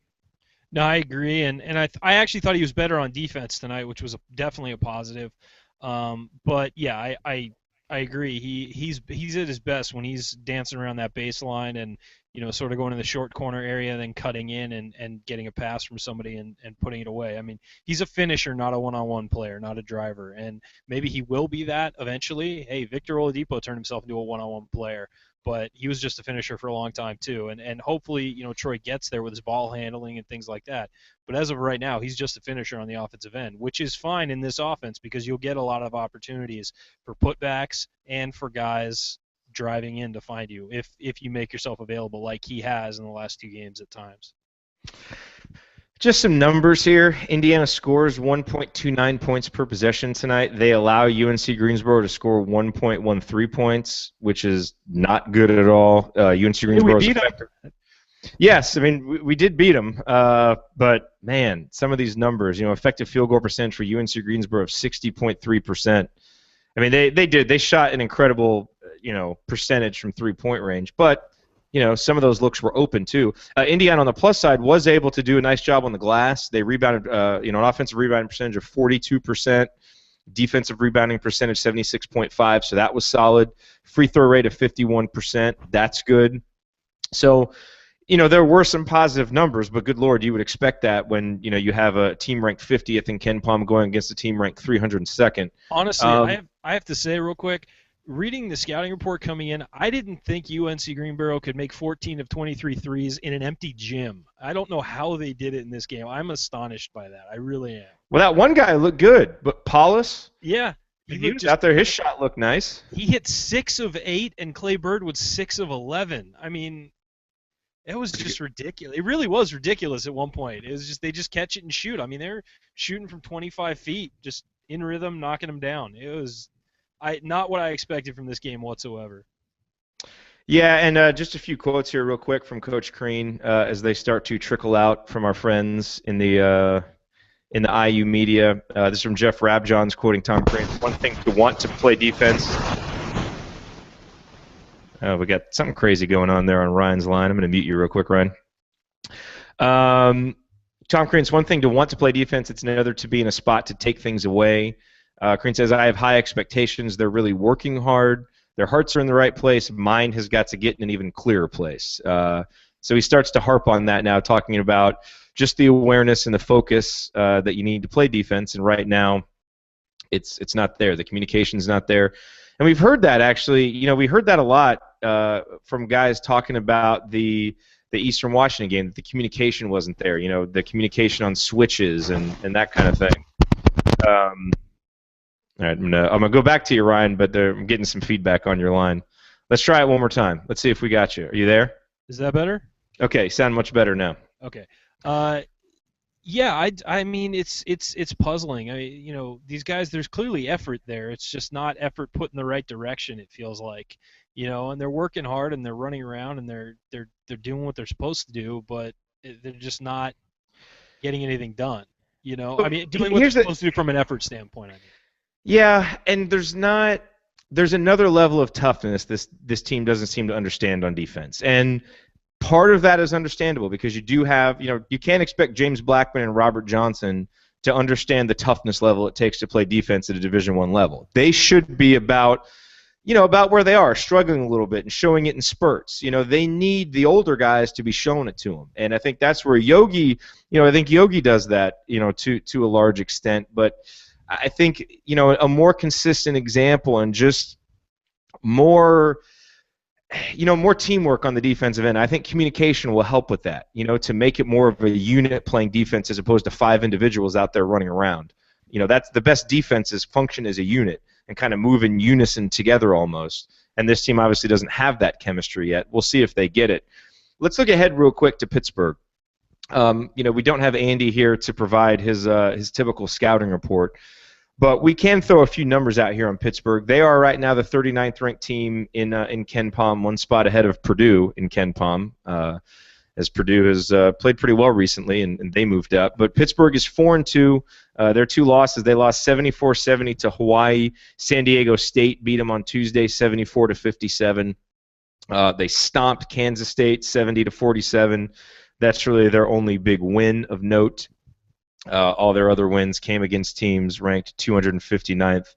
No, I agree, and I actually thought he was better on defense tonight, which was definitely a positive. But yeah, I agree. He's at his best when he's dancing around that baseline and sort of going in the short corner area and then cutting in and getting a pass from somebody and putting it away. I mean, he's a finisher, not a one-on-one player, not a driver, and maybe he will be that eventually. Hey, Victor Oladipo turned himself into a one-on-one player, but he was just a finisher for a long time too. And hopefully, Troy gets there with his ball handling and things like that. But as of right now, he's just a finisher on the offensive end, which is fine in this offense because you'll get a lot of opportunities for putbacks and for guys driving in to find you if you make yourself available like he has in the last 2 games at times. Just some numbers here. Indiana scores 1.29 points per possession tonight. They allow UNC Greensboro to score 1.13 points, which is not good at all. UNC Greensboro is effective. Yes, I mean, we did beat them, but, man, some of these numbers, effective field goal percentage for UNC Greensboro of 60.3%. I mean, they shot an incredible, percentage from three-point range, but some of those looks were open too. Indiana on the plus side was able to do a nice job on the glass. They rebounded, an offensive rebounding percentage of 42%, defensive rebounding percentage 76.5, so that was solid. Free throw rate of 51%, that's good. So, there were some positive numbers, but good Lord, you would expect that when you have a team ranked 50th in Ken Palm going against a team ranked 302nd. Honestly, I have to say real quick, reading the scouting report coming in, I didn't think UNC Greensboro could make 14 of 23 threes in an empty gym. I don't know how they did it in this game. I'm astonished by that. I really am. Well, that one guy looked good, but Paulus? Yeah. He was out there. His shot looked nice. He hit 6 of 8, and Clay Bird was 6 of 11. I mean, it was just ridiculous. It really was ridiculous at one point. It was just they just catch it and shoot. I mean, they're shooting from 25 feet, just in rhythm, knocking them down. It was not what I expected from this game whatsoever. Yeah, and just a few quotes here real quick from Coach Crean as they start to trickle out from our friends in the IU media. This is from Jeff Rabjohns quoting Tom Crean. One thing to want to play defense. We got something crazy going on there on Ryan's line. I'm going to mute you real quick, Ryan. Tom Crean's one thing to want to play defense. It's another to be in a spot to take things away. Crean says, I have high expectations. They're really working hard. Their hearts are in the right place. Mind has got to get in an even clearer place. So he starts to harp on that now, talking about just the awareness and the focus that you need to play defense. And right now, it's not there. The communication's not there. And we've heard that, actually. We heard that a lot from guys talking about the the Eastern Washington game that the communication wasn't there. The communication on switches and that kind of thing. All right, I'm gonna go back to you, Ryan, but I'm getting some feedback on your line. Let's try it one more time. Let's see if we got you. Are you there? Is that better? Okay, sound much better now. Okay. Uh, yeah, I mean it's puzzling. These guys, there's clearly effort there. It's just not effort put in the right direction. It feels like, and they're working hard and they're running around and they're doing what they're supposed to do, but they're just not getting anything done. I mean, doing what they're Here's the supposed to do from an effort standpoint. I mean. Yeah, and there's another level of toughness this team doesn't seem to understand on defense. And part of that is understandable because you do have, you can't expect James Blackman and Robert Johnson to understand the toughness level it takes to play defense at a Division I level. They should be about where they are, struggling a little bit and showing it in spurts. They need the older guys to be showing it to them. And I think that's where Yogi, I think Yogi does that, to a large extent, but I think, a more consistent example and just more teamwork on the defensive end. I think communication will help with that, to make it more of a unit playing defense as opposed to 5 individuals out there running around. That's the best defenses function as a unit and kind of move in unison together almost. And this team obviously doesn't have that chemistry yet. We'll see if they get it. Let's look ahead real quick to Pittsburgh. We don't have Andy here to provide his typical scouting report. But we can throw a few numbers out here on Pittsburgh. They are right now the 39th ranked team in Ken Palm, one spot ahead of Purdue in Ken Palm, as Purdue has played pretty well recently and they moved up. But Pittsburgh is 4-2. Their 2 losses, they lost 74-70 to Hawaii. San Diego State beat them on Tuesday, 74-57. They stomped Kansas State 70-47. That's really their only big win of note. All their other wins came against teams ranked 259th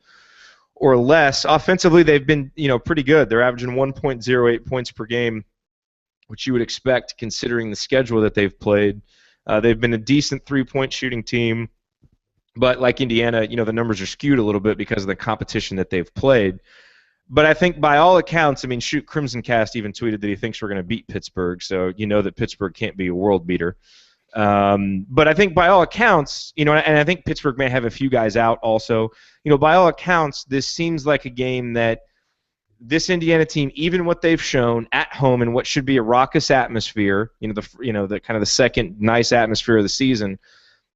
or less. Offensively, they've been pretty good. They're averaging 1.08 points per game, which you would expect considering the schedule that they've played. They've been a decent three-point shooting team, but like Indiana, the numbers are skewed a little bit because of the competition that they've played. But I think by all accounts, Crimson Cast even tweeted that he thinks we're going to beat Pittsburgh, so you know that Pittsburgh can't be a world beater. But I think by all accounts, and I think Pittsburgh may have a few guys out also. By all accounts, this seems like a game that this Indiana team, even what they've shown at home in what should be a raucous atmosphere, the kind of the second nice atmosphere of the season.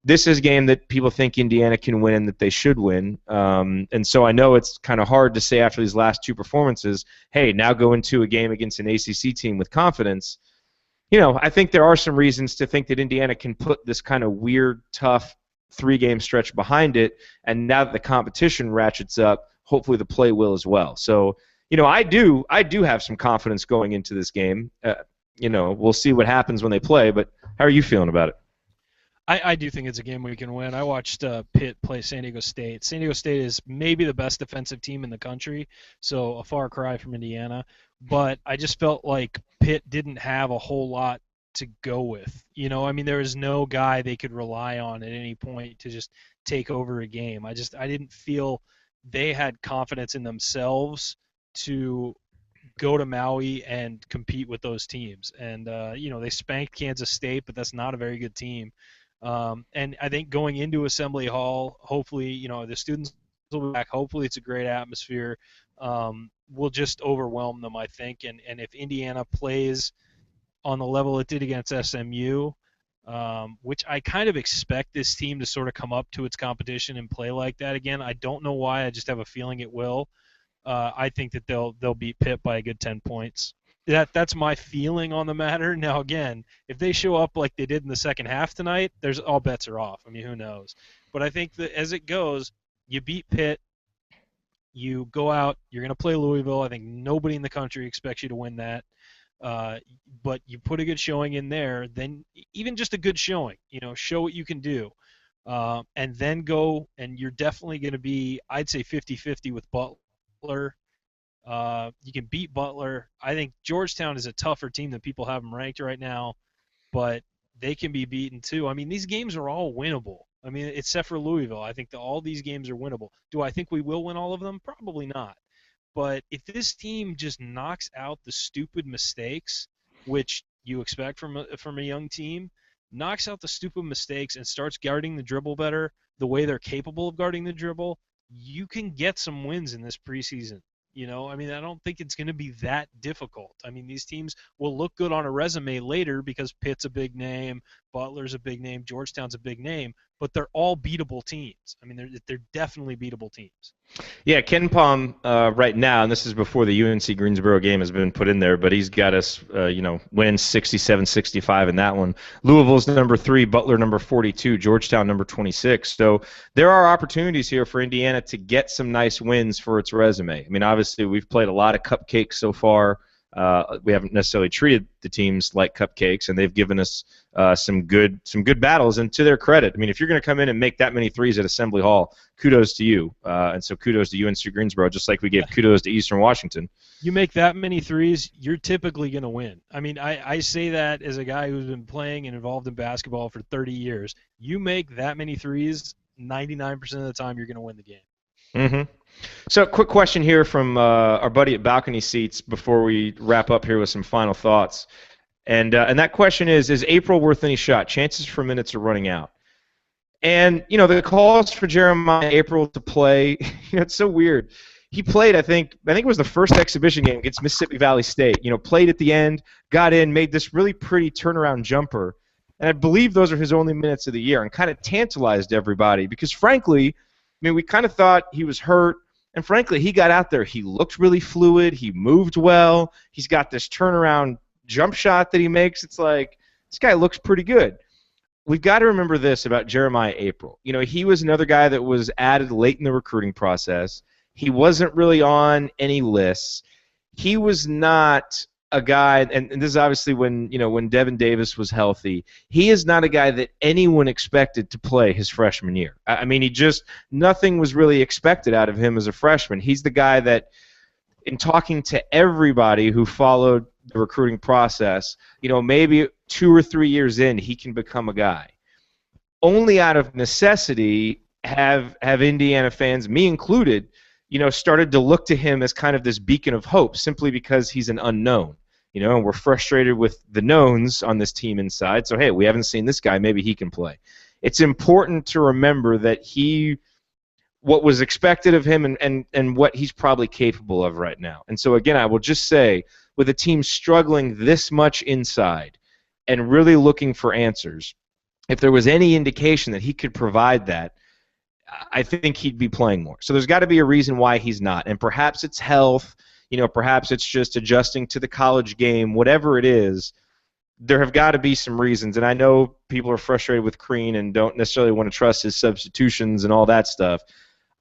This is a game that people think Indiana can win and that they should win. And so I know it's kind of hard to say after these last 2 performances, hey, now go into a game against an ACC team with confidence. I think there are some reasons to think that Indiana can put this kind of weird, tough 3-game stretch behind it, and now that the competition ratchets up, hopefully the play will as well. So, I do have some confidence going into this game. We'll see what happens when they play, but how are you feeling about it? I do think it's a game we can win. I watched Pitt play San Diego State. San Diego State is maybe the best defensive team in the country, so a far cry from Indiana. But I just felt like Pitt didn't have a whole lot to go with. There was no guy they could rely on at any point to just take over a game. I didn't feel they had confidence in themselves to go to Maui and compete with those teams. And, they spanked Kansas State, but that's not a very good team. And I think going into Assembly Hall, hopefully, the students will be back. Hopefully it's a great atmosphere. We'll just overwhelm them, I think. And if Indiana plays on the level it did against SMU, which I kind of expect this team to sort of come up to its competition and play like that again. I don't know why. I just have a feeling it will. I think that they'll beat Pitt by a good 10 points. That's my feeling on the matter. Now, again, if they show up like they did in the second half tonight, there's all bets are off. Who knows? But I think that as it goes, you beat Pitt, you go out, you're going to play Louisville. I think nobody in the country expects you to win that. But you put a good showing in there, then even just a good showing, show what you can do. And then go, and you're definitely going to be, I'd say, 50-50 with Butler. You can beat Butler. I think Georgetown is a tougher team than people have them ranked right now, but they can be beaten too. These games are all winnable. Except for Louisville. I think that all these games are winnable. Do I think we will win all of them? Probably not. But if this team just knocks out the stupid mistakes, which you expect from a young team, knocks out the stupid mistakes and starts guarding the dribble better, the way they're capable of guarding the dribble, you can get some wins in this preseason. I mean, I don't think it's going to be that difficult. I mean, these teams will look good on a resume later because Pitt's a big name, Butler's a big name, Georgetown's a big name, but they're all beatable teams. I mean, they're definitely beatable teams. Yeah, Ken Palm right now, and this is before the UNC Greensboro game has been put in there, but he's got us, win 67-65 in that one. Louisville's number 3, Butler number 42, Georgetown number 26. So there are opportunities here for Indiana to get some nice wins for its resume. I mean, obviously we've played a lot of cupcakes so far. We haven't necessarily treated the teams like cupcakes, and they've given us some good battles. And to their credit, I mean, if you're going to come in and make that many threes at Assembly Hall, kudos to you. And so kudos to UNC Greensboro, just like we gave kudos to Eastern Washington. You make that many threes, you're typically going to win. I mean, I say that as a guy who's been playing and involved in basketball for 30 years. You make that many threes, 99% of the time you're going to win the game. Mm-hmm. So, quick question here from our buddy at Balcony Seats before we wrap up here with some final thoughts. And that question is April worth any shot? Chances for minutes are running out. And, the calls for Jeremiah April to play, it's so weird. He played, I think it was the first exhibition game against Mississippi Valley State. Played at the end, got in, made this really pretty turnaround jumper. And I believe those are his only minutes of the year, and kind of tantalized everybody because, frankly, we kind of thought he was hurt. And frankly, he got out there. He looked really fluid. He moved well. He's got this turnaround jump shot that he makes. It's like, this guy looks pretty good. We've got to remember this about Jeremiah April. He was another guy that was added late in the recruiting process. He wasn't really on any lists. He was not a guy, and this is obviously when Devin Davis was healthy. He is not a guy that anyone expected to play his freshman year. I mean, nothing was really expected out of him as a freshman. He's the guy that, in talking to everybody who followed the recruiting process, maybe 2 or 3 years in, he can become a guy. Only out of necessity have Indiana fans, me included, started to look to him as kind of this beacon of hope simply because he's an unknown. And we're frustrated with the knowns on this team inside. So, hey, we haven't seen this guy. Maybe he can play. It's important to remember that what was expected of him and what he's probably capable of right now. And so, again, I will just say, with a team struggling this much inside and really looking for answers, if there was any indication that he could provide that, I think he'd be playing more. So there's got to be a reason why he's not. And perhaps it's health, perhaps it's just adjusting to the college game, whatever it is, there have got to be some reasons. And I know people are frustrated with Crean and don't necessarily want to trust his substitutions and all that stuff.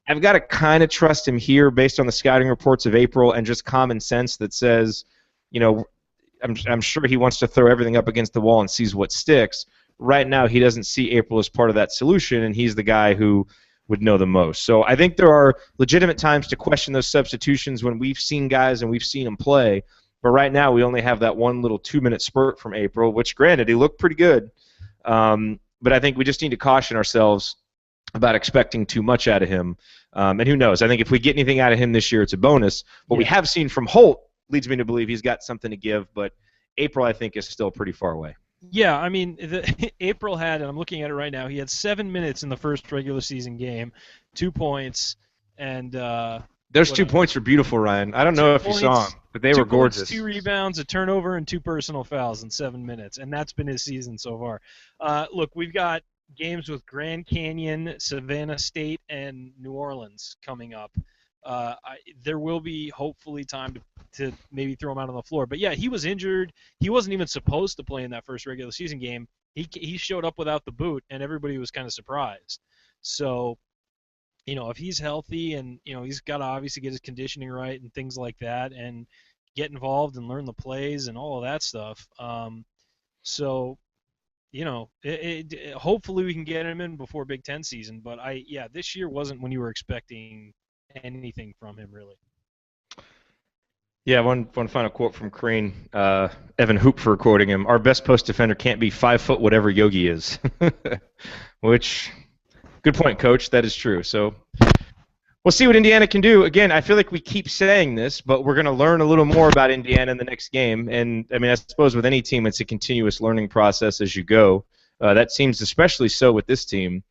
I've got to kind of trust him here based on the scouting reports of April and just common sense that says, I'm sure he wants to throw everything up against the wall and sees what sticks. Right now he doesn't see April as part of that solution, and he's the guy who would know the most. So I think there are legitimate times to question those substitutions when we've seen guys and we've seen them play. But right now we only have that one little 2-minute spurt from April, which, granted, he looked pretty good. But I think we just need to caution ourselves about expecting too much out of him. And who knows? I think if we get anything out of him this year, it's a bonus. What we have seen from Holt leads me to believe he's got something to give. But April, I think, is still pretty far away. Yeah, I mean, April had, and I'm looking at it right now, he had 7 minutes in the first regular season game, 2 points, and those 2 points were beautiful, Ryan. I don't know if you saw them, but they were gorgeous. Points, 2 rebounds, a turnover, and 2 personal fouls in 7 minutes, and that's been his season so far. Look, we've got games with Grand Canyon, Savannah State, and New Orleans coming up. There will be hopefully time to maybe throw him out on the floor. But yeah, he was injured. He wasn't even supposed to play in that first regular season game. He showed up without the boot, and everybody was kind of surprised. So, if he's healthy and he's got to obviously get his conditioning right and things like that, and get involved and learn the plays and all of that stuff. So, hopefully we can get him in before Big Ten season. But this year wasn't when you were expecting anything from him, really. Yeah, one final quote from Crean, Evan Hoopfer quoting him: "Our best post defender can't be 5 foot whatever Yogi is," which, good point, Coach. That is true. So We'll see what Indiana can do. Again, I feel like we keep saying this, but we're going to learn a little more about Indiana in the next game. And, I mean, I suppose with any team, it's a continuous learning process as you go. That seems especially so with this team.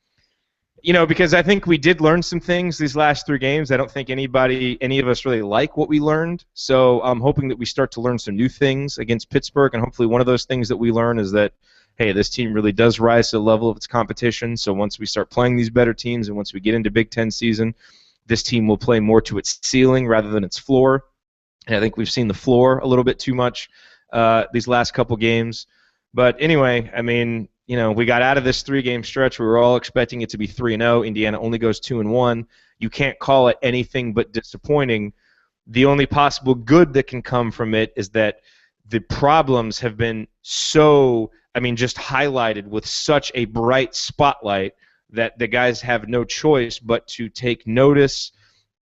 You know, because I think we did learn some things these last 3 games. I don't think any of us really like what we learned. So I'm hoping that we start to learn some new things against Pittsburgh, and hopefully one of those things that we learn is that, hey, this team really does rise to the level of its competition. So once we start playing these better teams and once we get into Big Ten season, this team will play more to its ceiling rather than its floor. And I think we've seen the floor a little bit too much these last couple games. But anyway, I mean, you know, we got out of this 3-game stretch. We were all expecting it to be 3-0. Indiana only goes 2-1. You can't call it anything but disappointing. The only possible good that can come from it is that the problems have been so, I mean, just highlighted with such a bright spotlight that the guys have no choice but to take notice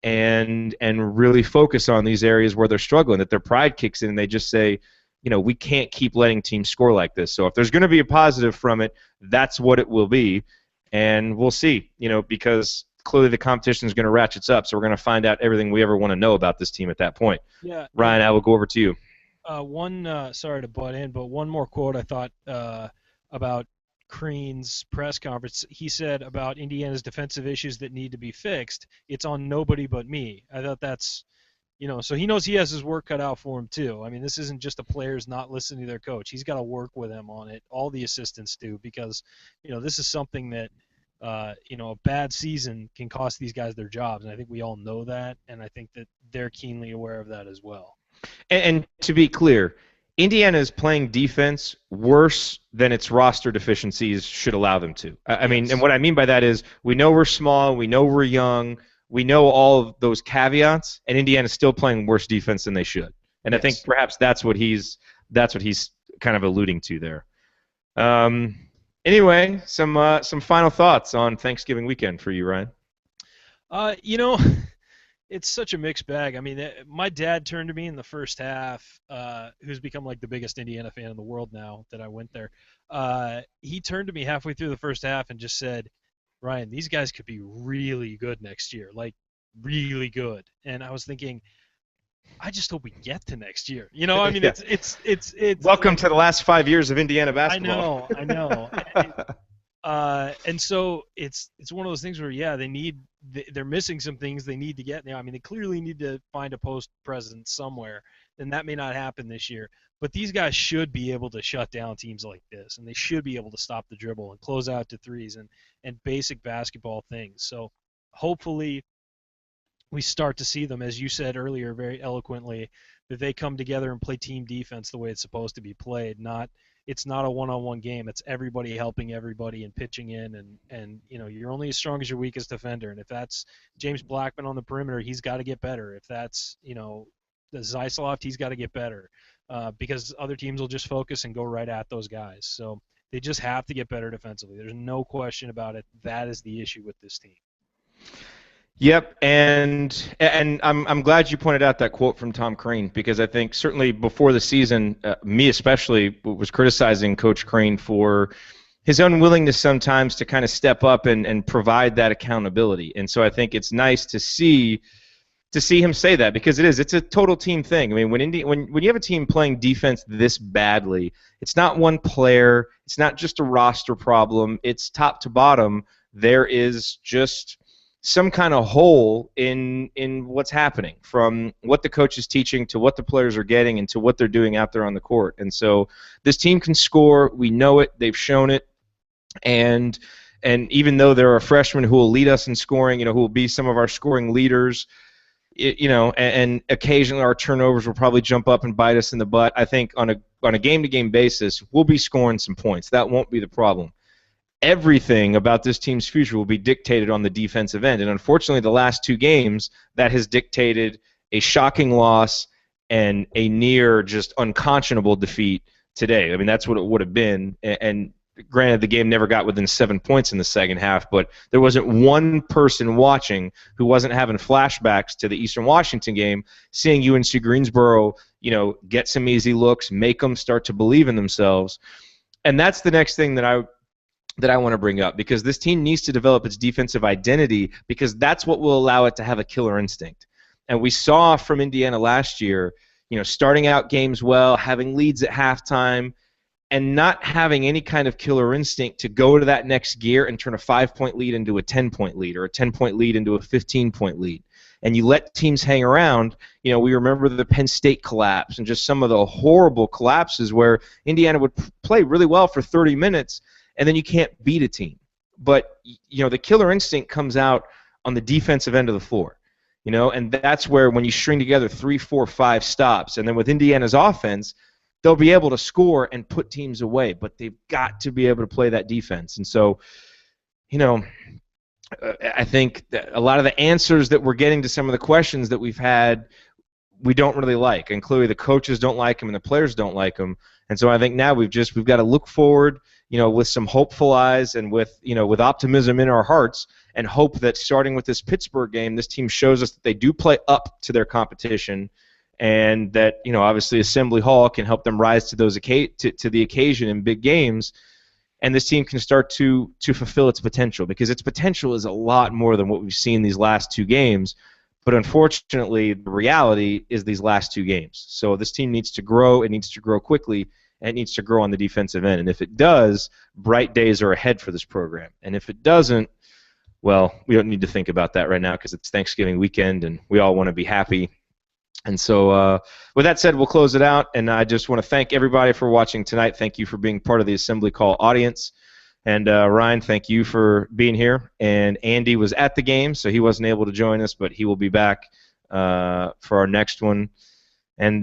and really focus on these areas where they're struggling, that their pride kicks in and they just say, you know, we can't keep letting teams score like this. So if there's going to be a positive from it, that's what it will be. And we'll see, you know, because clearly the competition is going to ratchet up. So we're going to find out everything we ever want to know about this team at that point. Yeah. Ryan, I will go over to you. Sorry to butt in, but one more quote I thought about Crean's press conference. He said about Indiana's defensive issues that need to be fixed, it's on nobody but me. I thought that's, you know, so he knows he has his work cut out for him too. I mean, this isn't just the players not listening to their coach. He's got to work with them on it. All the assistants do, because, you know, this is something that, you know, a bad season can cost these guys their jobs, and I think we all know that, and I think that they're keenly aware of that as well. And to be clear, Indiana is playing defense worse than its roster deficiencies should allow them to. I mean, and what I mean by that is we know we're small, we know we're young, we know all of those caveats, and Indiana's still playing worse defense than they should. And I think perhaps that's what he's kind of alluding to there. Anyway, some final thoughts on Thanksgiving weekend for you, Ryan. You know, it's such a mixed bag. I mean, my dad turned to me in the first half, who's become like the biggest Indiana fan in the world now that I went there. He turned to me halfway through the first half and just said, Ryan, these guys could be really good next year, like really good. And I was thinking, I just hope we get to next year. You know, I mean, it's welcome like, to the last 5 years of Indiana basketball. I know. And so it's one of those things where they're missing some things they need to get now. I mean, they clearly need to find a post presence somewhere, and that may not happen this year. But these guys should be able to shut down teams like this, and they should be able to stop the dribble and close out to threes and basic basketball things. So hopefully we start to see them, as you said earlier very eloquently, that they come together and play team defense the way it's supposed to be played. It's not a one-on-one game. It's everybody helping everybody and pitching in, and you know, you're only as strong as your weakest defender. And if that's James Blackman on the perimeter, he's got to get better. If that's, you know, the Zeisloft, he's got to get better, because other teams will just focus and go right at those guys. So they just have to get better defensively. There's no question about it. That is the issue with this team. Yep, and I'm glad you pointed out that quote from Tom Crean, because I think certainly before the season, me especially was criticizing Coach Crean for his unwillingness sometimes to kind of step up and provide that accountability. And so I think it's nice to see him say that, because it's a total team thing. I mean, when you have a team playing defense this badly, it's not one player, it's not just a roster problem, it's top to bottom. There is just some kind of hole in what's happening, from what the coach is teaching to what the players are getting and to what they're doing out there on the court. And so this team can score. We know it. They've shown it. And even though there are freshmen who will lead us in scoring, you know, who will be some of our scoring leaders, you know, and occasionally our turnovers will probably jump up and bite us in the butt. I think on a game-to-game basis, we'll be scoring some points. That won't be the problem. Everything about this team's future will be dictated on the defensive end. And unfortunately, the last 2 games, that has dictated a shocking loss and a near just unconscionable defeat today. I mean, that's what it would have been. And granted, the game never got within 7 points in the second half, but there wasn't one person watching who wasn't having flashbacks to the Eastern Washington game, seeing UNC Greensboro, you know, get some easy looks, make them start to believe in themselves. And that's the next thing that that I want to bring up, because this team needs to develop its defensive identity, because that's what will allow it to have a killer instinct. And we saw from Indiana last year, starting out games well, having leads at halftime, and not having any kind of killer instinct to go to that next gear and turn a 5-point lead into a 10-point lead, or a 10-point lead into a 15-point lead. And you let teams hang around. We remember the Penn State collapse and just some of the horrible collapses where Indiana would play really well for 30 minutes, and then you can't beat a team. But the killer instinct comes out on the defensive end of the floor. And that's where, when you string together 3, 4, 5 stops, and then with Indiana's offense, they'll be able to score and put teams away, but they've got to be able to play that defense. And so, I think that a lot of the answers that we're getting to some of the questions that we've had, we don't really like, and clearly the coaches don't like them and the players don't like them. And so I think now we've got to look forward, with some hopeful eyes, and with optimism in our hearts, and hope that starting with this Pittsburgh game, this team shows us that they do play up to their competition, and that obviously Assembly Hall can help them rise to the occasion in big games, and this team can start to fulfill its potential, because its potential is a lot more than what we've seen these last 2 games. But unfortunately, the reality is these last 2 games. So this team needs to grow. It needs to grow quickly, and it needs to grow on the defensive end. And if it does, bright days are ahead for this program. And if it doesn't, well, we don't need to think about that right now, because it's Thanksgiving weekend, and we all want to be happy. And so with that said, we'll close it out. And I just want to thank everybody for watching tonight. Thank you for being part of the Assembly Call audience. And Ryan, thank you for being here. And Andy was at the game, so he wasn't able to join us, but he will be back for our next one. And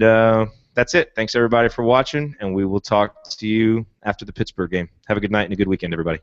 that's it. Thanks, everybody, for watching, and we will talk to you after the Pittsburgh game. Have a good night and a good weekend, everybody.